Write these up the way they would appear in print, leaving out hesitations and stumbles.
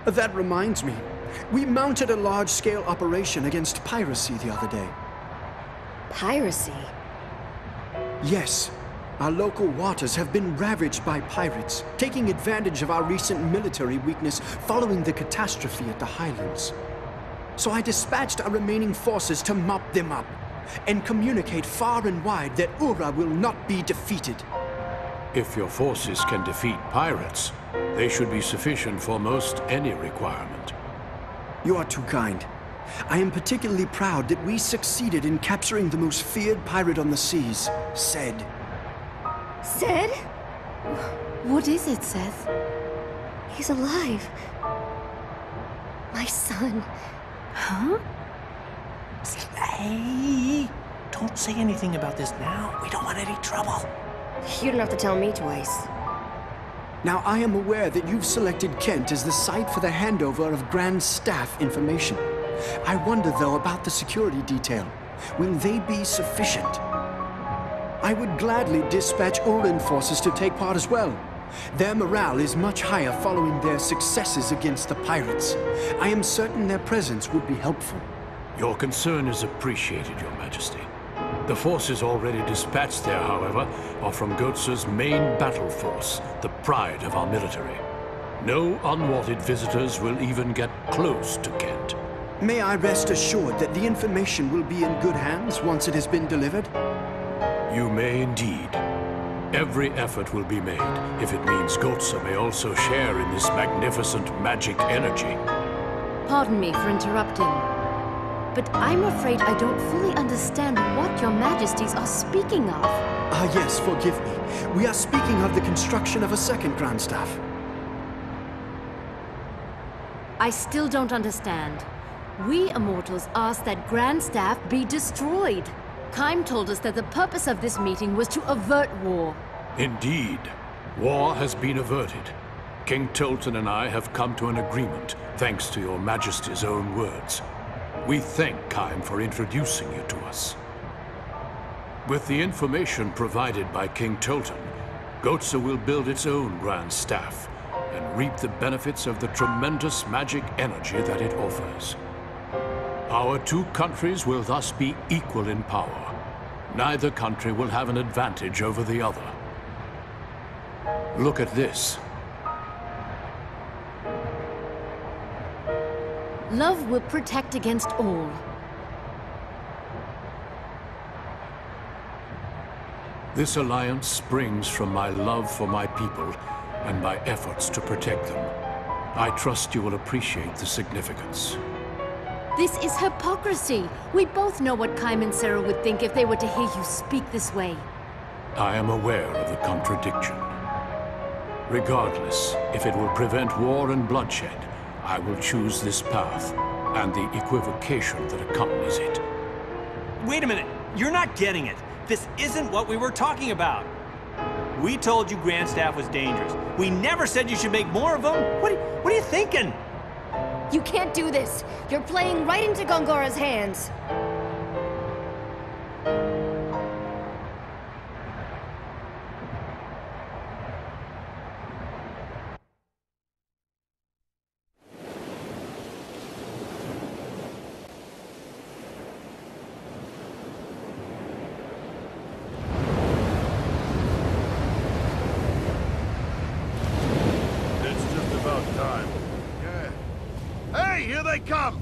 That reminds me. We mounted a large-scale operation against piracy the other day. Piracy? Yes. Our local waters have been ravaged by pirates, taking advantage of our recent military weakness following the catastrophe at the Highlands. So I dispatched our remaining forces to mop them up and communicate far and wide that Ura will not be defeated. If your forces can defeat pirates, they should be sufficient for most any requirement. You are too kind. I am particularly proud that we succeeded in capturing the most feared pirate on the seas, Ced. Ced? What is it, Seth? He's alive. My son. Huh? Hey, don't say anything about this now. We don't want any trouble. You don't have to tell me twice. Now, I am aware that you've selected Kent as the site for the handover of Grand Staff information. I wonder, though, about the security detail. Will they be sufficient? I would gladly dispatch Urin forces to take part as well. Their morale is much higher following their successes against the pirates. I am certain their presence would be helpful. Your concern is appreciated, Your Majesty. The forces already dispatched there, however, are from Goetze's main battle force, the pride of our military. No unwanted visitors will even get close to Kent. May I rest assured that the information will be in good hands once it has been delivered? You may indeed. Every effort will be made if it means Goetze may also share in this magnificent magic energy. Pardon me for interrupting, but I'm afraid I don't fully understand what your majesties are speaking of. Yes, forgive me. We are speaking of the construction of a second Grand Staff. I still don't understand. We immortals asked that Grand Staff be destroyed. Kime told us that the purpose of this meeting was to avert war. Indeed. War has been averted. King Tolton and I have come to an agreement, thanks to your Majesty's own words. We thank Kime for introducing you to us. With the information provided by King Tolton, Goetze will build its own Grand Staff and reap the benefits of the tremendous magic energy that it offers. Our two countries will thus be equal in power. Neither country will have an advantage over the other. Look at this. Love will protect against all. This alliance springs from my love for my people and my efforts to protect them. I trust you will appreciate the significance. This is hypocrisy. We both know what Kime and Sarah would think if they were to hear you speak this way. I am aware of the contradiction. Regardless, if it will prevent war and bloodshed, I will choose this path and the equivocation that accompanies it. Wait a minute. You're not getting it. This isn't what we were talking about. We told you Grand Staff was dangerous. We never said you should make more of them. What are you thinking? You can't do this. You're playing right into Gongora's hands. It's just about time. Yeah. Hey, here they come!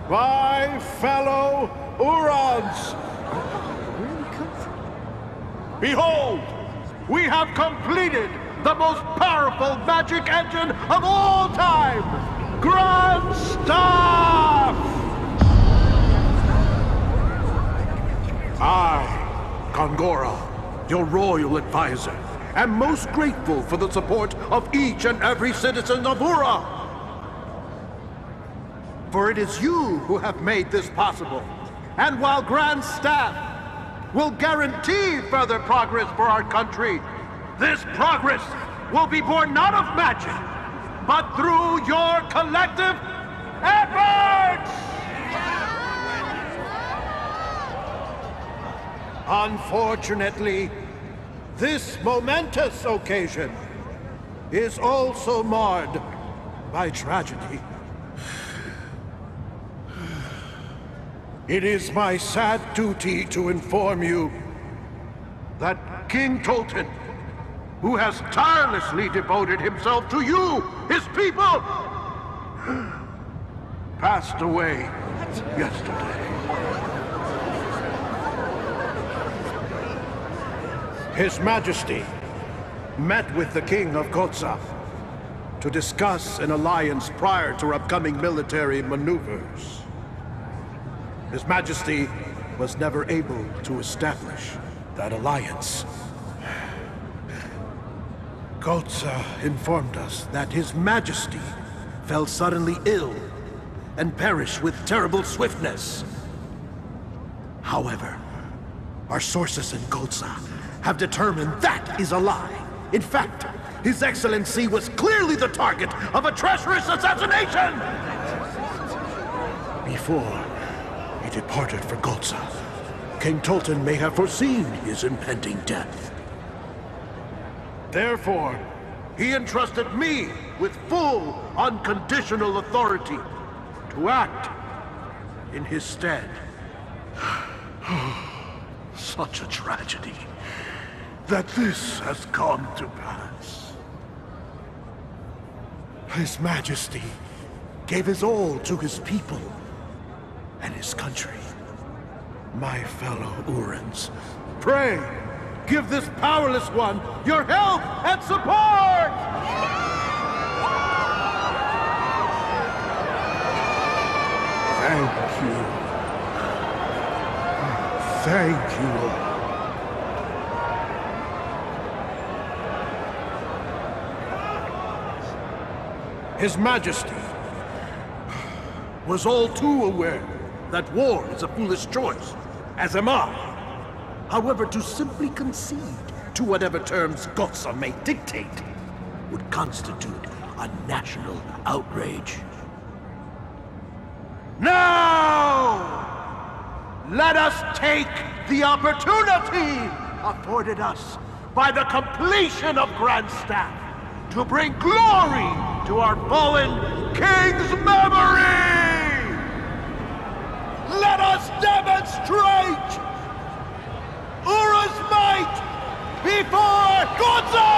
My fellow Urans! Behold, we have completed the most powerful magic engine of all time! Grand Staff! I, Gongora, your royal advisor, am most grateful for the support of each and every citizen of Ura. For it is you who have made this possible. And while Grand Staff will guarantee further progress for our country, this progress will be born not of magic, but through your collective efforts! Unfortunately, this momentous occasion is also marred by tragedy. It is my sad duty to inform you that King Tolton, who has tirelessly devoted himself to you, his people, passed away yesterday. His Majesty met with the King of Kotsa to discuss an alliance prior to upcoming military maneuvers. His Majesty was never able to establish that alliance. Kotsa informed us that His Majesty fell suddenly ill and perished with terrible swiftness. However, our sources in Kotsa have determined that is a lie. In fact, His Excellency was clearly the target of a treacherous assassination! Before he departed for Kotsa, King Tolton may have foreseen his impending death. Therefore, he entrusted me with full, unconditional authority to act in his stead. Such a tragedy that this has come to pass. His Majesty gave his all to his people and his country. My fellow Urans, pray, give this powerless one your help and support! Thank you. Thank you. His Majesty was all too aware that war is a foolish choice, as am I. However, to simply concede to whatever terms Kotsa may dictate would constitute a national outrage. Now, let us take the opportunity afforded us by the completion of Grand Staff to bring glory to our fallen king's memory! Let us demonstrate Ura's might before Gonzo!